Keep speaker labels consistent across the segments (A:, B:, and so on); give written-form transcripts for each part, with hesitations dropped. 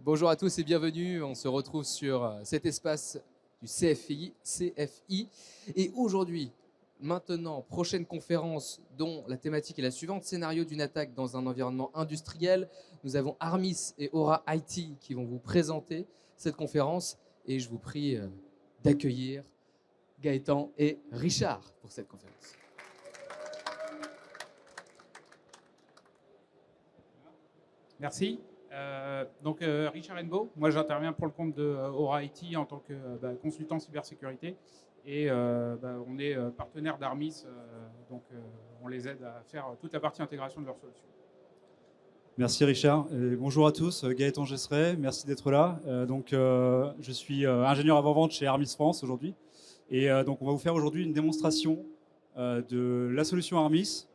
A: Bonjour à tous et bienvenue. On se retrouve sur cet espace du CFI. Et aujourd'hui, maintenant, prochaine conférence dont la thématique est la suivante, scénario d'une attaque dans un environnement industriel. Nous avons Armis et Aura IT qui vont vous présenter cette conférence et je vous prie d'accueillir Gaëtan et Richard pour cette conférence.
B: Merci. Richard Hennebeau, moi j'interviens pour le compte de Aura IT en tant que consultant cybersécurité et on est partenaire d'Armis, on les aide à faire toute la partie intégration de leurs solutions.
C: Merci Richard. Bonjour à tous, Gaëtan Gesseret, merci d'être là. Je suis ingénieur avant-vente chez Armis France aujourd'hui et on va vous faire aujourd'hui une démonstration de la solution Armis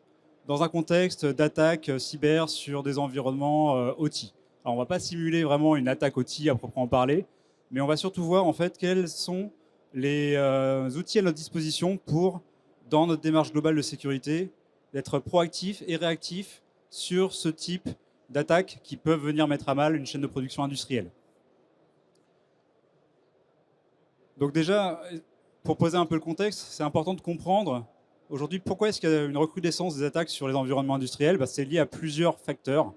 C: dans un contexte d'attaque cyber sur des environnements OT. Alors, on ne va pas simuler vraiment une attaque OT à proprement parler, mais on va surtout voir en fait quels sont les outils à notre disposition pour, dans notre démarche globale de sécurité, d'être proactif et réactif sur ce type d'attaques qui peuvent venir mettre à mal une chaîne de production industrielle. Donc déjà, pour poser un peu le contexte, c'est important de comprendre aujourd'hui pourquoi est-ce qu'il y a une recrudescence des attaques sur les environnements industriels. C'est lié à plusieurs facteurs.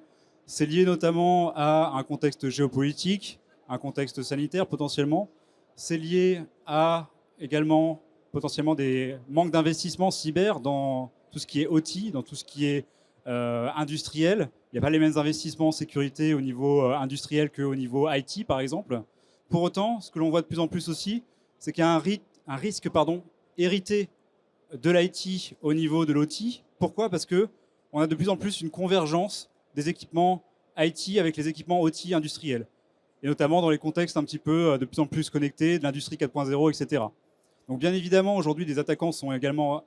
C: C'est lié notamment à un contexte géopolitique, un contexte sanitaire potentiellement. C'est lié à également potentiellement des manques d'investissement cyber dans tout ce qui est OT, dans tout ce qui est industriel. Il n'y a pas les mêmes investissements en sécurité au niveau industriel qu'au niveau IT, par exemple. Pour autant, ce que l'on voit de plus en plus aussi, c'est qu'il y a un risque hérité de l'IT au niveau de l'OT. Pourquoi ? Parce qu'on a de plus en plus une convergence des équipements IT avec les équipements OT industriels. Et notamment dans les contextes un petit peu de plus en plus connectés, de l'industrie 4.0, etc. Donc bien évidemment, aujourd'hui, des attaquants sont également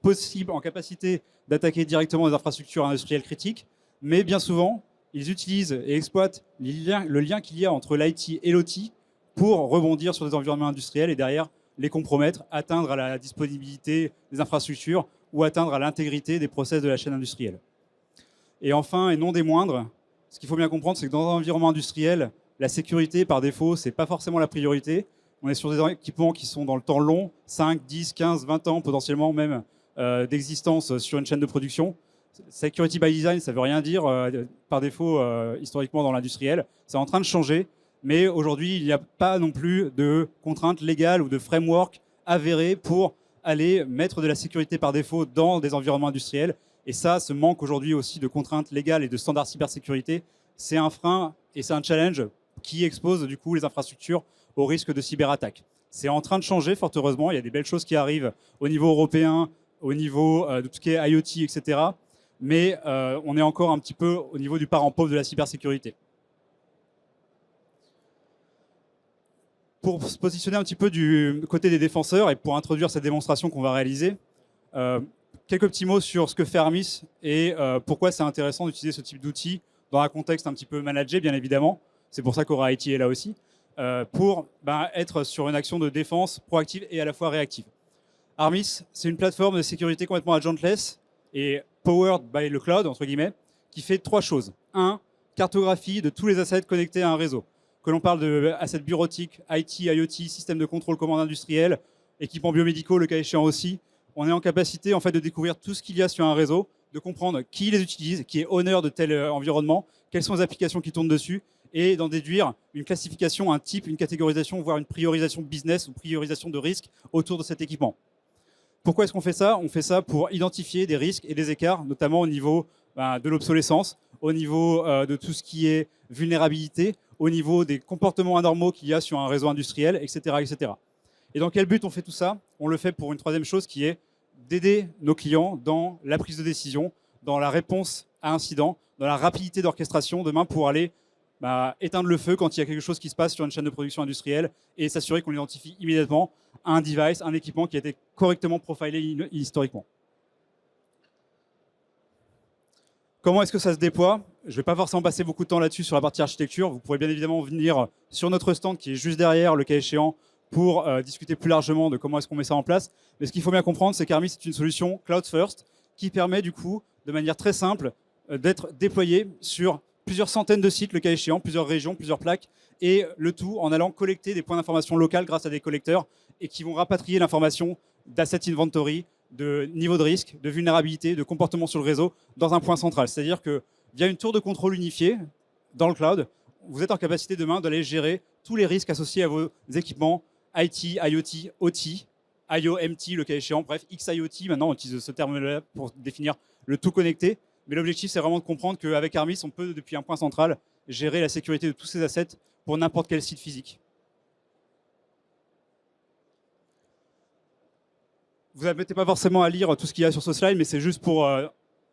C: possibles, en capacité d'attaquer directement des infrastructures industrielles critiques, mais bien souvent, ils utilisent et exploitent le lien qu'il y a entre l'IT et l'OT pour rebondir sur des environnements industriels et derrière les compromettre, atteindre à la disponibilité des infrastructures ou atteindre à l'intégrité des process de la chaîne industrielle. Et enfin, et non des moindres, ce qu'il faut bien comprendre, c'est que dans un environnement industriel, la sécurité, par défaut, ce n'est pas forcément la priorité. On est sur des équipements qui sont dans le temps long, 5, 10, 15, 20 ans potentiellement même d'existence sur une chaîne de production. Security by design, ça ne veut rien dire par défaut historiquement dans l'industriel. C'est en train de changer, mais aujourd'hui, il n'y a pas non plus de contraintes légales ou de framework avérées pour aller mettre de la sécurité par défaut dans des environnements industriels. Et ça, ce manque aujourd'hui aussi de contraintes légales et de standards cybersécurité, c'est un frein et c'est un challenge qui expose du coup les infrastructures au risque de cyberattaque. C'est en train de changer, fort heureusement. Il y a des belles choses qui arrivent au niveau européen, au niveau de tout ce qui est IoT, etc. Mais on est encore un petit peu au niveau du parent pauvre de la cybersécurité. Pour se positionner un petit peu du côté des défenseurs et pour introduire cette démonstration qu'on va réaliser, quelques petits mots sur ce que fait Armis et pourquoi c'est intéressant d'utiliser ce type d'outils dans un contexte un petit peu managé, bien évidemment. C'est pour ça qu'Aura IT est là aussi, pour être sur une action de défense proactive et à la fois réactive. Armis, c'est une plateforme de sécurité complètement agentless et powered by le cloud, entre guillemets, qui fait 3 choses. 1, cartographie de tous les assets connectés à un réseau. Que l'on parle de assets bureautiques, IT, IoT, système de contrôle commande industriel, équipements biomédicaux, le cas échéant aussi. On est en capacité en fait, de découvrir tout ce qu'il y a sur un réseau, de comprendre qui les utilise, qui est honneur de tel environnement, quelles sont les applications qui tournent dessus, et d'en déduire une classification, un type, une catégorisation, voire une priorisation business ou priorisation de risque autour de cet équipement. Pourquoi est-ce qu'on fait ça ? On fait ça pour identifier des risques et des écarts, notamment au niveau de l'obsolescence, au niveau de tout ce qui est vulnérabilité, au niveau des comportements anormaux qu'il y a sur un réseau industriel, etc., etc. Et dans quel but on fait tout ça ? On le fait pour une troisième chose qui est d'aider nos clients dans la prise de décision, dans la réponse à incident, dans la rapidité d'orchestration demain pour aller éteindre le feu quand il y a quelque chose qui se passe sur une chaîne de production industrielle et s'assurer qu'on identifie immédiatement un device, un équipement qui a été correctement profilé historiquement. Comment est-ce que ça se déploie ? Je ne vais pas forcément passer beaucoup de temps là-dessus sur la partie architecture. Vous pourrez bien évidemment venir sur notre stand qui est juste derrière, le cas échéant, pour discuter plus largement de comment est-ce qu'on met ça en place. Mais ce qu'il faut bien comprendre, c'est qu'Armis, c'est une solution cloud first qui permet du coup, de manière très simple, d'être déployée sur plusieurs centaines de sites, le cas échéant, plusieurs régions, plusieurs plaques, et le tout en allant collecter des points d'information locales grâce à des collecteurs et qui vont rapatrier l'information d'asset inventory, de niveau de risque, de vulnérabilité, de comportement sur le réseau dans un point central. C'est-à-dire que via une tour de contrôle unifiée dans le cloud, vous êtes en capacité demain d'aller gérer tous les risques associés à vos équipements IT, IoT, OT, IoMT, le cas échéant, bref, XIoT, maintenant on utilise ce terme-là pour définir le tout connecté. Mais l'objectif, c'est vraiment de comprendre qu'avec Armis, on peut, depuis un point central, gérer la sécurité de tous ces assets pour n'importe quel site physique. Vous ne mettez pas forcément à lire tout ce qu'il y a sur ce slide, mais c'est juste pour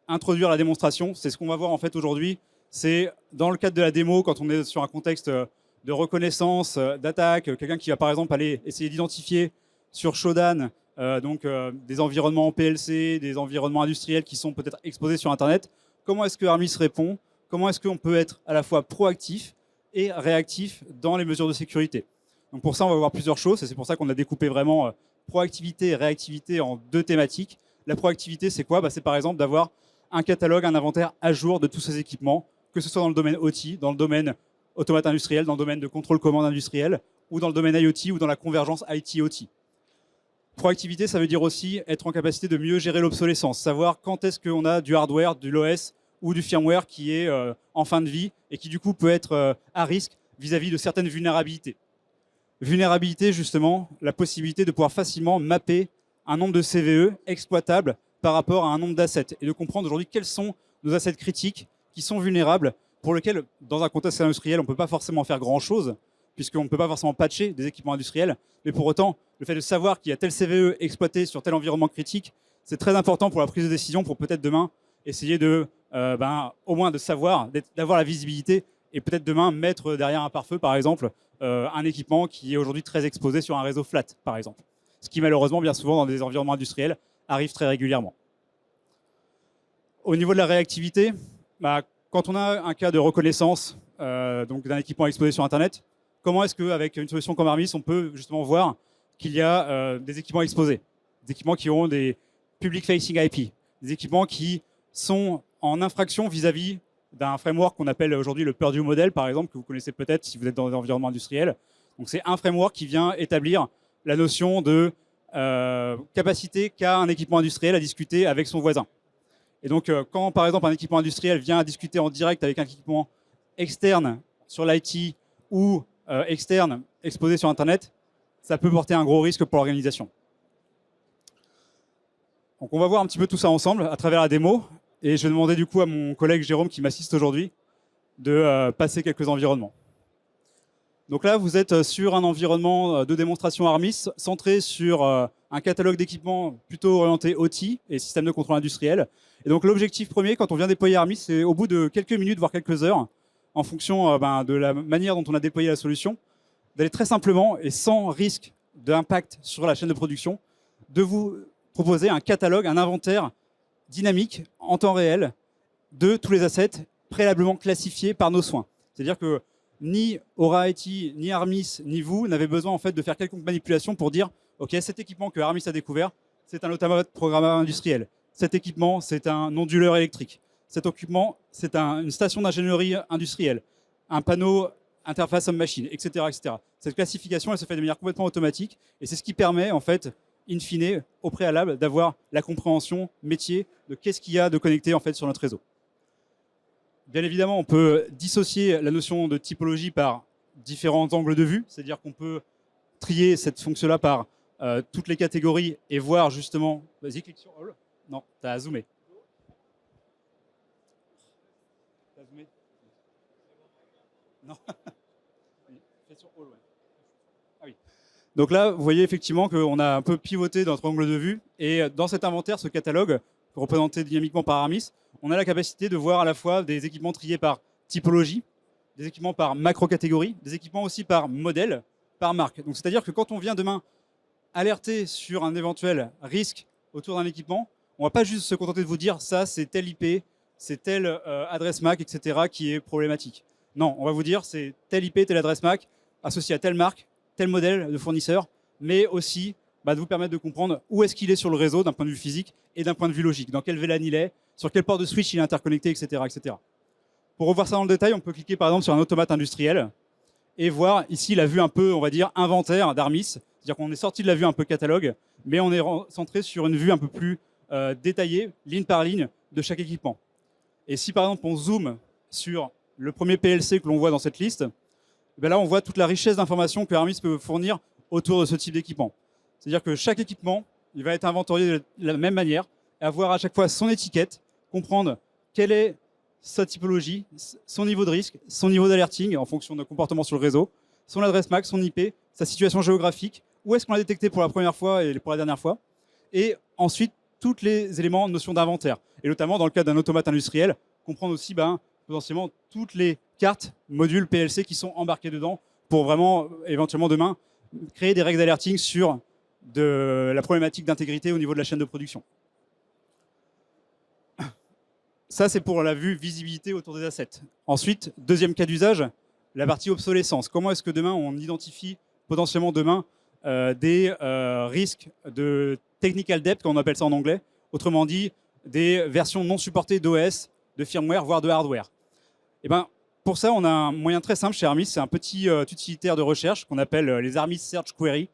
C: introduire la démonstration. C'est ce qu'on va voir en fait aujourd'hui. C'est dans le cadre de la démo, quand on est sur un contexte de reconnaissance, d'attaque, quelqu'un qui va par exemple aller essayer d'identifier sur Shodan des environnements en PLC, des environnements industriels qui sont peut-être exposés sur Internet. Comment est-ce que Armis répond? Comment est-ce qu'on peut être à la fois proactif et réactif dans les mesures de sécurité? Donc pour ça, on va voir plusieurs choses. Et c'est pour ça qu'on a découpé vraiment proactivité et réactivité en deux thématiques. La proactivité, c'est quoi? C'est par exemple d'avoir un catalogue, un inventaire à jour de tous ces équipements, que ce soit dans le domaine OT, dans le domaine automate industriel, dans le domaine de contrôle commande industriel, ou dans le domaine IoT ou dans la convergence IT-OT. Proactivité, ça veut dire aussi être en capacité de mieux gérer l'obsolescence, savoir quand est-ce qu'on a du hardware, de l'OS ou du firmware qui est en fin de vie et qui du coup peut être à risque vis-à-vis de certaines vulnérabilités. Vulnérabilité, justement, la possibilité de pouvoir facilement mapper un nombre de CVE exploitables par rapport à un nombre d'assets et de comprendre aujourd'hui quels sont nos assets critiques qui sont vulnérables, pour lesquels, dans un contexte industriel, on ne peut pas forcément faire grand-chose, puisqu'on ne peut pas forcément patcher des équipements industriels. Mais pour autant, le fait de savoir qu'il y a tel CVE exploité sur tel environnement critique, c'est très important pour la prise de décision, pour peut-être demain essayer de, au moins de savoir, d'avoir la visibilité, et peut-être demain mettre derrière un pare-feu, par exemple, un équipement qui est aujourd'hui très exposé sur un réseau flat, par exemple. Ce qui malheureusement, bien souvent, dans des environnements industriels, arrive très régulièrement. Au niveau de la réactivité, quand on a un cas de reconnaissance d'un équipement exposé sur Internet, comment est-ce qu'avec une solution comme Armis, on peut justement voir qu'il y a des équipements exposés, des équipements qui ont des public facing IP, des équipements qui sont en infraction vis-à-vis d'un framework qu'on appelle aujourd'hui le Purdue Model, par exemple, que vous connaissez peut-être si vous êtes dans l'environnement industriel. Donc c'est un framework qui vient établir la notion de capacité qu'a un équipement industriel à discuter avec son voisin. Et donc quand par exemple un équipement industriel vient discuter en direct avec un équipement externe sur l'IT ou externe exposé sur Internet, ça peut porter un gros risque pour l'organisation. Donc on va voir un petit peu tout ça ensemble à travers la démo. Et je vais demander du coup à mon collègue Jérôme qui m'assiste aujourd'hui de passer quelques environnements. Donc là, vous êtes sur un environnement de démonstration Armis centré sur un catalogue d'équipements plutôt orienté OT et système de contrôle industriel. Et donc l'objectif premier, quand on vient déployer Armis, c'est au bout de quelques minutes, voire quelques heures, en fonction de la manière dont on a déployé la solution, d'aller très simplement et sans risque d'impact sur la chaîne de production, de vous proposer un catalogue, un inventaire dynamique en temps réel de tous les assets préalablement classifiés par nos soins. C'est-à-dire que ni Aura IT, ni Armis, ni vous n'avez besoin en fait de faire quelconque manipulation pour dire ok, cet équipement que Armis a découvert, c'est un automate programmeur industriel. Cet équipement, c'est un onduleur électrique. Cet équipement, c'est une station d'ingénierie industrielle, un panneau interface homme-machine, etc., etc. Cette classification, elle se fait de manière complètement automatique et c'est ce qui permet en fait in fine, au préalable, d'avoir la compréhension métier de qu'est-ce qu'il y a de connecté en fait sur notre réseau. Bien évidemment, on peut dissocier la notion de typologie par différents angles de vue, c'est-à-dire qu'on peut trier cette fonction-là par toutes les catégories et voir justement... Vas-y, clique sur All. Non, tu as zoomé. Tu as zoomé. Non. Fais sur All, ouais. Ah oui. Donc là, vous voyez effectivement qu'on a un peu pivoté notre angle de vue. Et dans cet inventaire, ce catalogue, représenté dynamiquement par Armis, on a la capacité de voir à la fois des équipements triés par typologie, des équipements par macro-catégorie, des équipements aussi par modèle, par marque. Donc c'est-à-dire que quand on vient demain alerter sur un éventuel risque autour d'un équipement, on ne va pas juste se contenter de vous dire ça, c'est telle IP, c'est telle adresse MAC, etc. qui est problématique. Non, on va vous dire c'est telle IP, telle adresse MAC, associée à telle marque, tel modèle de fournisseur, mais aussi de vous permettre de comprendre où est-ce qu'il est sur le réseau d'un point de vue physique et d'un point de vue logique, dans quel VLAN il est, sur quel port de switch il est interconnecté, etc., etc. Pour revoir ça dans le détail, on peut cliquer par exemple sur un automate industriel et voir ici la vue un peu, on va dire, inventaire d'Armis. C'est-à-dire qu'on est sorti de la vue un peu catalogue, mais on est centré sur une vue un peu plus détaillée, ligne par ligne, de chaque équipement. Et si par exemple on zoome sur le premier PLC que l'on voit dans cette liste, ben là on voit toute la richesse d'informations que Armis peut fournir autour de ce type d'équipement. C'est-à-dire que chaque équipement, il va être inventorié de la même manière, et avoir à chaque fois son étiquette, comprendre quelle est sa typologie, son niveau de risque, son niveau d'alerting en fonction de comportement sur le réseau, son adresse MAC, son IP, sa situation géographique, où est-ce qu'on l'a détecté pour la première fois et pour la dernière fois, et ensuite tous les éléments, notion d'inventaire. Et notamment dans le cas d'un automate industriel, comprendre aussi potentiellement toutes les cartes, modules PLC qui sont embarqués dedans pour vraiment, éventuellement demain, créer des règles d'alerting sur de la problématique d'intégrité au niveau de la chaîne de production. Ça, c'est pour la vue visibilité autour des assets. Ensuite, deuxième cas d'usage, la partie obsolescence. Comment est-ce que demain, on identifie potentiellement demain des risques de technical debt, comme on appelle ça en anglais, autrement dit, des versions non supportées d'OS, de firmware, voire de hardware. Et pour ça, on a un moyen très simple chez Armis, c'est un petit utilitaire de recherche qu'on appelle les Armis Search Query,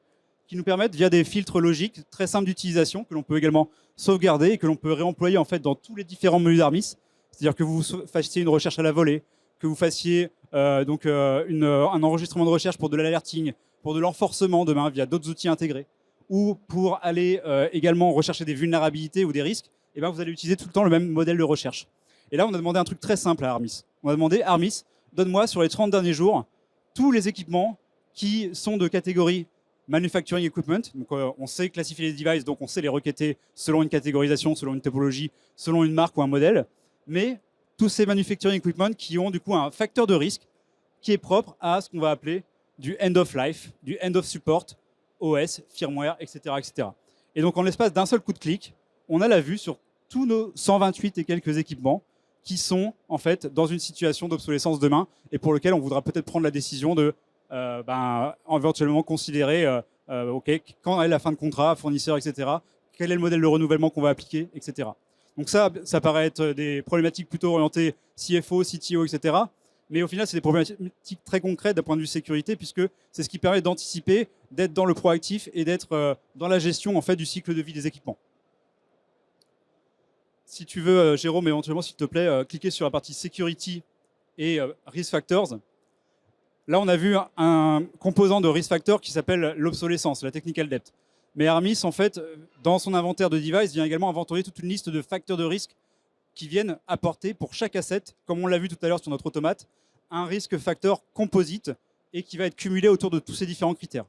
C: qui nous permettent, via des filtres logiques très simples d'utilisation, que l'on peut également sauvegarder et que l'on peut réemployer en fait dans tous les différents menus d'Armis. C'est-à-dire que vous fassiez une recherche à la volée, que vous fassiez un enregistrement de recherche pour de l'alerting, pour de l'enforcement demain via d'autres outils intégrés, ou pour aller également rechercher des vulnérabilités ou des risques, et vous allez utiliser tout le temps le même modèle de recherche. Et là, on a demandé un truc très simple à Armis. On a demandé, Armis, donne-moi sur les 30 derniers jours tous les équipements qui sont de catégorie manufacturing equipment. Donc, on sait classifier les devices, donc on sait les requêter selon une catégorisation, selon une topologie, selon une marque ou un modèle. Mais tous ces manufacturing equipment qui ont du coup un facteur de risque qui est propre à ce qu'on va appeler du end of life, du end of support, OS, firmware, etc., etc. Et donc, en l'espace d'un seul coup de clic, on a la vue sur tous nos 128 et quelques équipements qui sont en fait dans une situation d'obsolescence demain et pour lequel on voudra peut-être prendre la décision de éventuellement considérer quand est la fin de contrat, fournisseur, etc. Quel est le modèle de renouvellement qu'on va appliquer, etc. Donc ça paraît être des problématiques plutôt orientées CFO, CTO, etc. Mais au final, c'est des problématiques très concrètes d'un point de vue sécurité, puisque c'est ce qui permet d'anticiper, d'être dans le proactif et d'être dans la gestion en fait, du cycle de vie des équipements. Si tu veux, Jérôme, éventuellement, s'il te plaît, cliquez sur la partie Security et Risk Factors. Là, on a vu un composant de Risk Factor qui s'appelle l'obsolescence, la technical debt. Mais Armis, en fait, dans son inventaire de device, vient également inventorier toute une liste de facteurs de risque qui viennent apporter pour chaque asset, comme on l'a vu tout à l'heure sur notre automate, un risque facteur composite et qui va être cumulé autour de tous ces différents critères.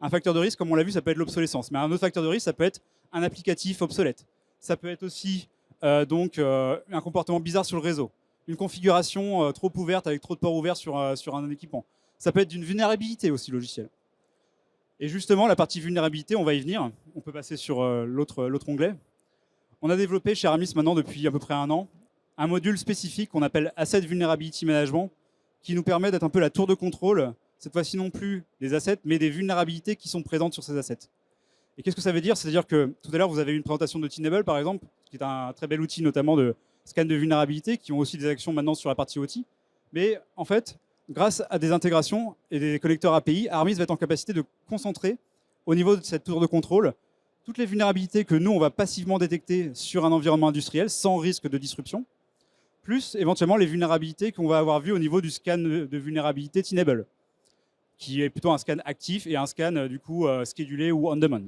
C: Un facteur de risque, comme on l'a vu, ça peut être l'obsolescence. Mais un autre facteur de risque, ça peut être un applicatif obsolète. Ça peut être aussi un comportement bizarre sur le réseau. Une configuration trop ouverte avec trop de ports ouverts sur un équipement. Ça peut être d'une vulnérabilité aussi logicielle. Et justement, la partie vulnérabilité, on va y venir. On peut passer sur l'autre onglet. On a développé chez Armis maintenant depuis à peu près 1 an un module spécifique qu'on appelle Asset Vulnerability Management qui nous permet d'être un peu la tour de contrôle, cette fois-ci non plus des assets, mais des vulnérabilités qui sont présentes sur ces assets. Et qu'est-ce que ça veut dire? C'est-à-dire que tout à l'heure, vous avez eu une présentation de Tenable, par exemple, qui est un très bel outil notamment de scan de vulnérabilité, qui ont aussi des actions maintenant sur la partie OT. Mais en fait, grâce à des intégrations et des connecteurs API, Armis va être en capacité de concentrer au niveau de cette tour de contrôle toutes les vulnérabilités que nous, on va passivement détecter sur un environnement industriel sans risque de disruption, plus éventuellement les vulnérabilités qu'on va avoir vues au niveau du scan de vulnérabilité Tenable, qui est plutôt un scan actif et un scan du coup schedulé ou on demand.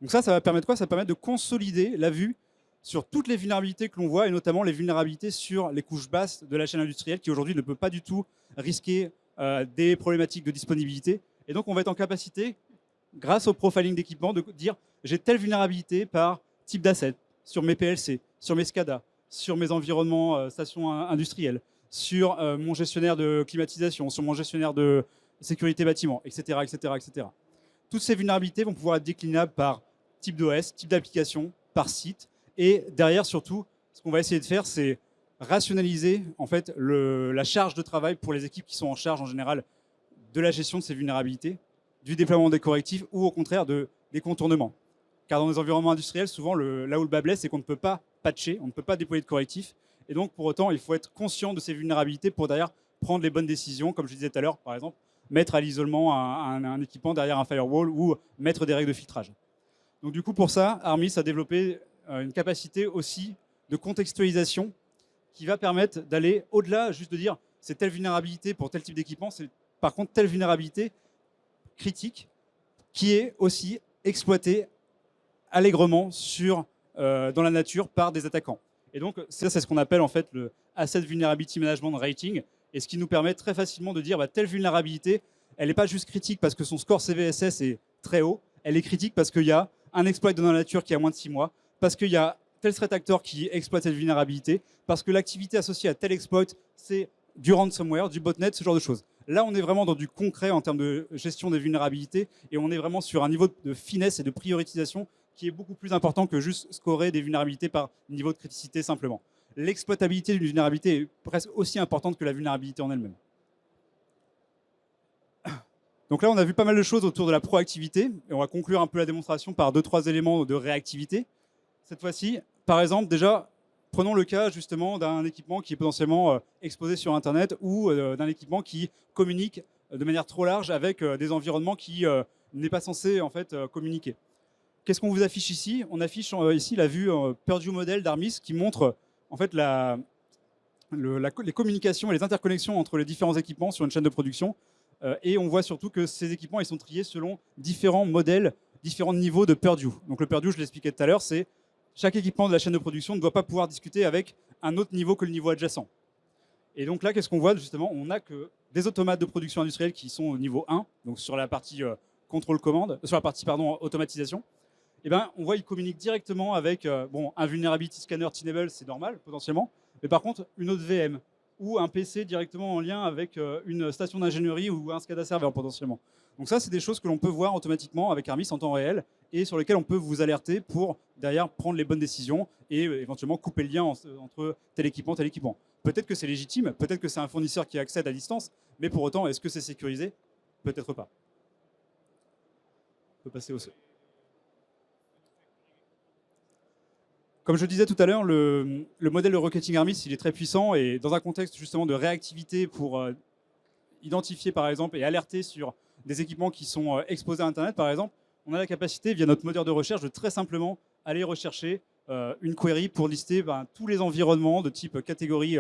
C: Donc ça va permettre quoi? Ça va permettre de consolider la vue sur toutes les vulnérabilités que l'on voit, et notamment les vulnérabilités sur les couches basses de la chaîne industrielle, qui aujourd'hui ne peut pas du tout risquer des problématiques de disponibilité. Et donc on va être en capacité, grâce au profiling d'équipement, de dire j'ai telle vulnérabilité par type d'asset, sur mes PLC, sur mes SCADA, sur mes environnements stations industrielles, sur mon gestionnaire de climatisation, sur mon gestionnaire de sécurité bâtiment, etc., etc., etc. Toutes ces vulnérabilités vont pouvoir être déclinables par type d'OS, type d'application, par site. Et derrière, surtout, ce qu'on va essayer de faire, c'est rationaliser en fait, la charge de travail pour les équipes qui sont en charge en général de la gestion de ces vulnérabilités, du déploiement des correctifs ou au contraire des contournements. Car dans les environnements industriels, souvent, là où le bas blesse, c'est qu'on ne peut pas patcher, on ne peut pas déployer de correctifs. Et donc, pour autant, il faut être conscient de ces vulnérabilités pour derrière prendre les bonnes décisions, comme je disais tout à l'heure, par exemple, mettre à l'isolement un équipement derrière un firewall ou mettre des règles de filtrage. Donc du coup, pour ça, Armis a développé une capacité aussi de contextualisation qui va permettre d'aller au-delà, juste de dire c'est telle vulnérabilité pour tel type d'équipement, c'est par contre telle vulnérabilité critique qui est aussi exploitée allègrement dans la nature par des attaquants. Et donc ça, c'est ce qu'on appelle en fait le Asset Vulnerability Management Rating, et ce qui nous permet très facilement de dire telle vulnérabilité, elle n'est pas juste critique parce que son score CVSS est très haut, elle est critique parce qu'il y a un exploit dans la nature qui a moins de 6 mois, parce qu'il y a tel threat actor qui exploite cette vulnérabilité, parce que l'activité associée à tel exploit, c'est du ransomware, du botnet, ce genre de choses. Là, on est vraiment dans du concret en termes de gestion des vulnérabilités, et on est vraiment sur un niveau de finesse et de prioritisation qui est beaucoup plus important que juste scorer des vulnérabilités par niveau de criticité simplement. L'exploitabilité d'une vulnérabilité est presque aussi importante que la vulnérabilité en elle-même. Donc là, on a vu pas mal de choses autour de la proactivité, et on va conclure un peu la démonstration par 2-3 éléments de réactivité. Cette fois-ci, par exemple, déjà, prenons le cas justement d'un équipement qui est potentiellement exposé sur Internet ou d'un équipement qui communique de manière trop large avec des environnements qui n'est pas censé en fait communiquer. Qu'est-ce qu'on vous affiche ici? On affiche ici la vue Purdue Model d'Armis qui montre en fait les communications et les interconnexions entre les différents équipements sur une chaîne de production. Et on voit surtout que ces équipements ils sont triés selon différents modèles, différents niveaux de Purdue. Donc le Purdue, je l'expliquais tout à l'heure, c'est chaque équipement de la chaîne de production ne doit pas pouvoir discuter avec un autre niveau que le niveau adjacent. Et donc là, qu'est-ce qu'on voit justement? On n'a que des automates de production industrielle qui sont au niveau 1, donc sur la partie contrôle-commande, sur la partie automatisation. Et ben, on voit qu'ils communiquent directement avec un vulnerability scanner Tenable, c'est normal potentiellement, mais par contre une autre VM ou un PC directement en lien avec une station d'ingénierie ou un SCADA serveur potentiellement. Donc ça, c'est des choses que l'on peut voir automatiquement avec Armis en temps réel et sur lesquelles on peut vous alerter pour derrière prendre les bonnes décisions et éventuellement couper le lien entre tel équipement, tel équipement. Peut-être que c'est légitime, peut-être que c'est un fournisseur qui accède à distance, mais pour autant, est-ce que c'est sécurisé? Peut-être pas. On peut passer au... Comme je disais tout à l'heure, le modèle de Rocketing Armis, il est très puissant et dans un contexte justement de réactivité pour identifier par exemple et alerter sur des équipements qui sont exposés à Internet par exemple, on a la capacité via notre moteur de recherche de très simplement aller rechercher une query pour lister tous les environnements de type catégorie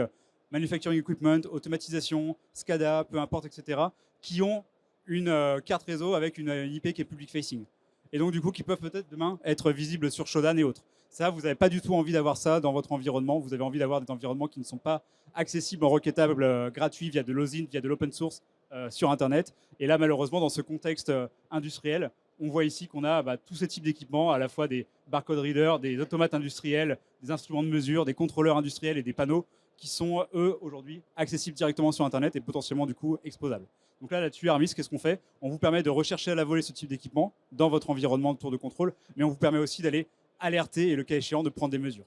C: manufacturing equipment, automatisation, SCADA, peu importe, etc., qui ont une carte réseau avec une IP qui est public facing. Et donc du coup qui peuvent peut-être demain être visibles sur Shodan et autres. Ça, vous n'avez pas du tout envie d'avoir ça dans votre environnement. Vous avez envie d'avoir des environnements qui ne sont pas accessibles en requêtable gratuit via de l'OSINT, via de l'open source sur Internet. Et là, malheureusement, dans ce contexte industriel, on voit ici qu'on a tous ces types d'équipements, à la fois des barcode readers, des automates industriels, des instruments de mesure, des contrôleurs industriels et des panneaux qui sont, eux, aujourd'hui, accessibles directement sur Internet et potentiellement, du coup, exposables. Donc là-dessus, Armis, qu'est-ce qu'on fait? On vous permet de rechercher à la volée ce type d'équipement dans votre environnement de tour de contrôle, mais on vous permet aussi d'aller alerter et le cas échéant de prendre des mesures.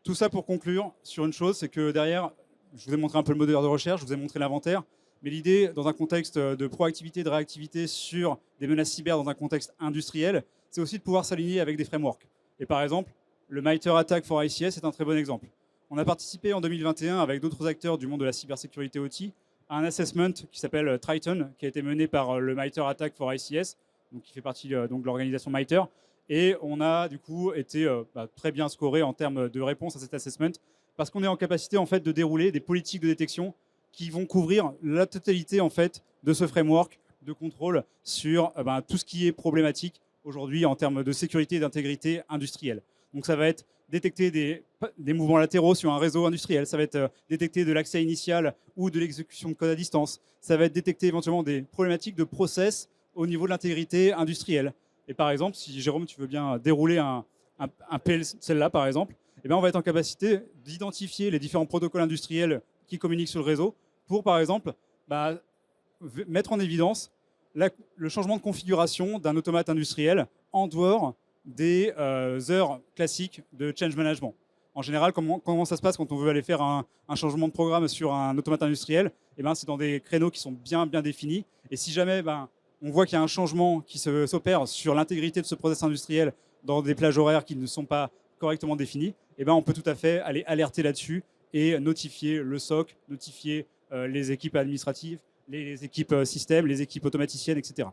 C: Tout ça pour conclure sur une chose, c'est que derrière, je vous ai montré un peu le moteur de recherche, je vous ai montré l'inventaire, mais l'idée dans un contexte de proactivité, de réactivité sur des menaces cyber dans un contexte industriel, c'est aussi de pouvoir s'aligner avec des frameworks. Et par exemple, le MITRE ATT4 for ICS est un très bon exemple. On a participé en 2021 avec d'autres acteurs du monde de la cybersécurité OT à un assessment qui s'appelle Triton, qui a été mené par le MITRE ATT4 for ICS, donc qui fait partie donc, de l'organisation MITRE. Et on a du coup été très bien scoré en termes de réponse à cet assessment parce qu'on est en capacité en fait, de dérouler des politiques de détection qui vont couvrir la totalité en fait, de ce framework de contrôle sur tout ce qui est problématique aujourd'hui en termes de sécurité et d'intégrité industrielle. Donc ça va être détecter des mouvements latéraux sur un réseau industriel, ça va être détecter de l'accès initial ou de l'exécution de code à distance, ça va être détecter éventuellement des problématiques de process au niveau de l'intégrité industrielle. Et par exemple, si Jérôme, tu veux bien dérouler un PL, celle-là par exemple, eh bien, on va être en capacité d'identifier les différents protocoles industriels qui communiquent sur le réseau pour, par exemple, mettre en évidence le changement de configuration d'un automate industriel en dehors des heures classiques de change management. En général, comment ça se passe quand on veut aller faire un changement de programme sur un automate industriel? Eh ben, c'est dans des créneaux qui sont bien définis. Et si jamais on voit qu'il y a un changement qui s'opère sur l'intégrité de ce process industriel dans des plages horaires qui ne sont pas correctement définie, eh ben, on peut tout à fait aller alerter là-dessus et notifier le SOC, notifier les équipes administratives, les équipes système, les équipes automaticiennes, etc.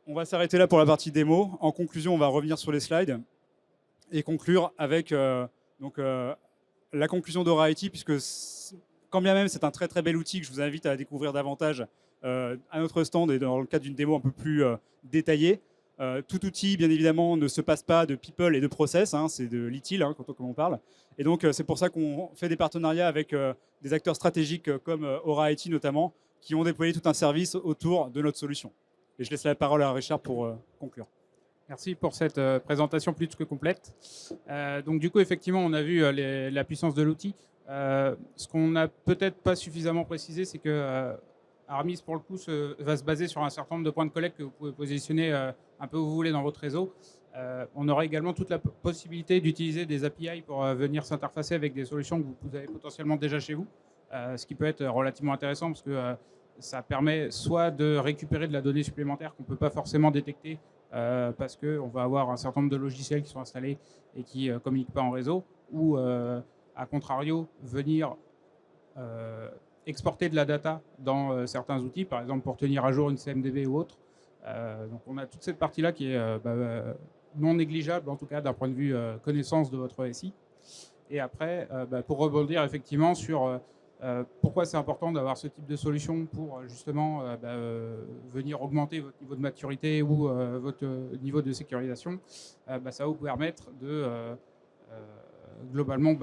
C: On va s'arrêter là pour la partie démo. En conclusion, on va revenir sur les slides et conclure avec la conclusion d'Aura IT, puisque quand bien même c'est un très très bel outil que je vous invite à découvrir davantage à notre stand et dans le cadre d'une démo un peu plus détaillée. Tout outil, bien évidemment, ne se passe pas de people et de process, hein, c'est de l'ITIL quand on parle. Et donc, c'est pour ça qu'on fait des partenariats avec des acteurs stratégiques comme Aura IT notamment, qui ont déployé tout un service autour de notre solution. Et je laisse la parole à Richard pour conclure.
B: Merci pour cette présentation plus que complète. Donc du coup, effectivement, on a vu la puissance de l'outil. Ce qu'on n'a peut-être pas suffisamment précisé, c'est que Armis, pour le coup, va se baser sur un certain nombre de points de collecte que vous pouvez positionner un peu où vous voulez dans votre réseau. On aura également toute la possibilité d'utiliser des API pour venir s'interfacer avec des solutions que vous avez potentiellement déjà chez vous, ce qui peut être relativement intéressant parce que ça permet soit de récupérer de la donnée supplémentaire qu'on ne peut pas forcément détecter parce qu'on va avoir un certain nombre de logiciels qui sont installés et qui ne communiquent pas en réseau, ou à contrario, venir exporter de la data dans certains outils, par exemple pour tenir à jour une CMDB ou autre. Donc on a toute cette partie-là qui est non négligeable, en tout cas d'un point de vue connaissance de votre SI. Et après, pour rebondir effectivement sur pourquoi c'est important d'avoir ce type de solution pour justement venir augmenter votre niveau de maturité ou votre niveau de sécurisation, ça va vous permettre de globalement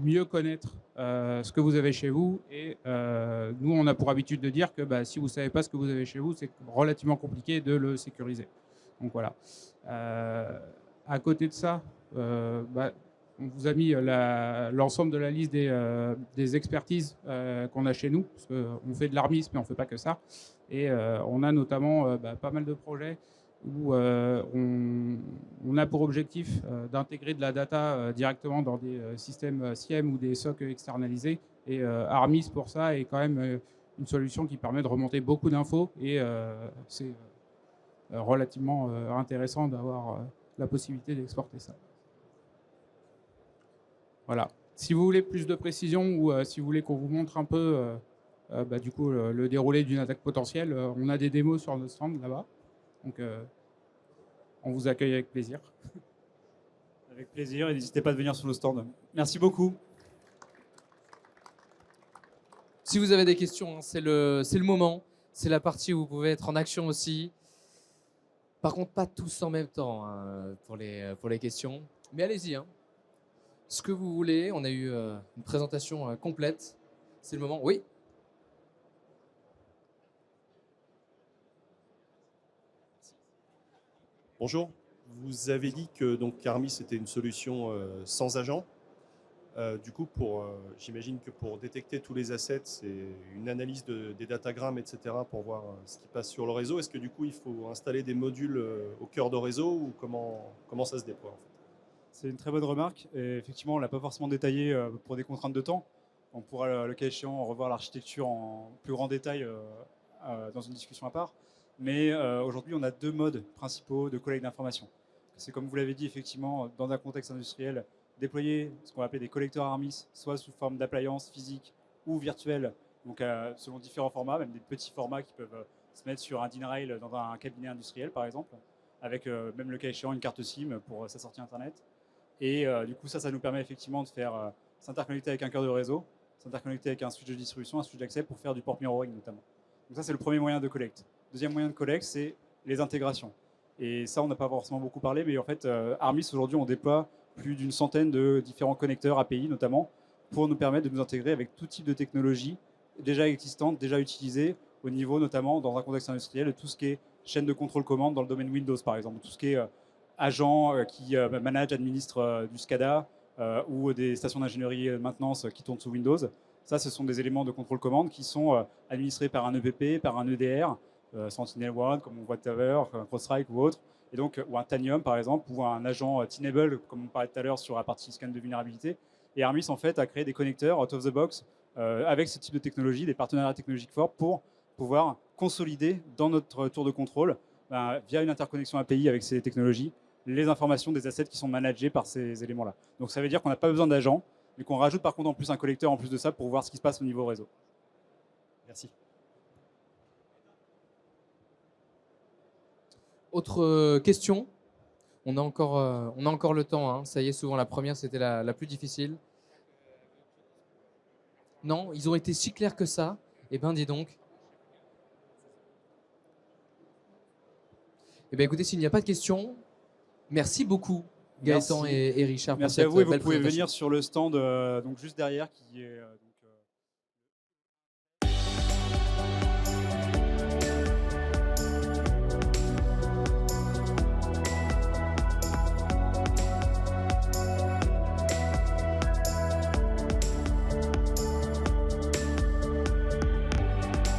B: mieux connaître ce que vous avez chez vous. Et nous, on a pour habitude de dire que si vous ne savez pas ce que vous avez chez vous, c'est relativement compliqué de le sécuriser. Donc voilà. À côté de ça, on vous a mis l'ensemble de la liste des expertises qu'on a chez nous, parce qu'on fait de l'ARMIS, mais on ne fait pas que ça. Et on a notamment pas mal de projets où on a pour objectif d'intégrer de la data directement dans des systèmes SIEM ou des SOC externalisés. Et ARMIS, pour ça, est quand même une solution qui permet de remonter beaucoup d'infos. Et c'est relativement intéressant d'avoir la possibilité d'exporter ça. Voilà. Si vous voulez plus de précision ou si vous voulez qu'on vous montre un peu du coup, le déroulé d'une attaque potentielle, on a des démos sur notre stand là-bas. Donc, on vous accueille avec plaisir.
C: Avec plaisir, et n'hésitez pas à venir sur le stand. Merci beaucoup.
A: Si vous avez des questions, c'est le moment. C'est la partie où vous pouvez être en action aussi. Par contre, pas tous en même temps pour les questions. Mais allez-y. Ce que vous voulez. On a eu une présentation complète. C'est le moment. Oui.
D: Bonjour. Vous avez dit que donc Armis était une solution sans agent. Du coup, j'imagine que pour détecter tous les assets, c'est une analyse des datagrammes, etc. pour voir ce qui passe sur le réseau. Est-ce que du coup, il faut installer des modules au cœur de réseau ou comment ça se déploie en fait?
C: C'est une très bonne remarque. Et effectivement, on ne l'a pas forcément détaillé pour des contraintes de temps. On pourra, le cas échéant, revoir l'architecture en plus grand détail dans une discussion à part. Mais aujourd'hui, on a deux modes principaux de collecte d'informations. C'est comme vous l'avez dit, effectivement, dans un contexte industriel, déployer ce qu'on va appeler des collecteurs Armis, soit sous forme d'appliances physiques ou virtuelles, donc selon différents formats, même des petits formats qui peuvent se mettre sur un DIN rail dans un cabinet industriel, par exemple, avec même le cas échéant une carte SIM pour sa sortie Internet. Et du coup, ça nous permet effectivement de faire s'interconnecter avec un cœur de réseau, s'interconnecter avec un switch de distribution, un switch d'accès pour faire du port mirroring notamment. Donc ça, c'est le premier moyen de collecte. Deuxième moyen de collecte, c'est les intégrations. Et ça, on n'a pas forcément beaucoup parlé, mais en fait, Armis, aujourd'hui, on déploie plus d'une centaine de différents connecteurs API, notamment, pour nous permettre de nous intégrer avec tout type de technologie déjà existante, déjà utilisée, au niveau, notamment, dans un contexte industriel, de tout ce qui est chaîne de contrôle commande dans le domaine Windows, par exemple, tout ce qui est agent qui manage, administre du SCADA ou des stations d'ingénierie maintenance qui tournent sous Windows. Ça, ce sont des éléments de contrôle commande qui sont administrés par un EPP, par un EDR, Sentinel-1, comme on voit tout à l'heure, CrowdStrike ou autre, et donc, ou un Tanium par exemple, ou un agent Tenable, comme on parlait tout à l'heure sur la partie scan de vulnérabilité. Et Armis, en fait, a créé des connecteurs out of the box avec ce type de technologie, des partenariats technologiques forts pour pouvoir consolider dans notre tour de contrôle, via une interconnexion API avec ces technologies, les informations des assets qui sont managés par ces éléments-là. Donc ça veut dire qu'on n'a pas besoin d'agents, mais qu'on rajoute par contre en plus un collecteur en plus de ça pour voir ce qui se passe au niveau réseau.
D: Merci.
A: Autre question? On a encore le temps, hein. Ça y est, souvent la première, c'était la plus difficile. Non, ils ont été si clairs que ça. Eh bien, dis donc. Eh bien, écoutez, s'il n'y a pas de questions, merci beaucoup, Gaëtan
C: Merci.
A: et Richard.
C: Merci
A: pour
C: à
A: cette
C: vous et vous
A: belle
C: pouvez
A: présentation.
C: venir sur le stand donc juste derrière qui est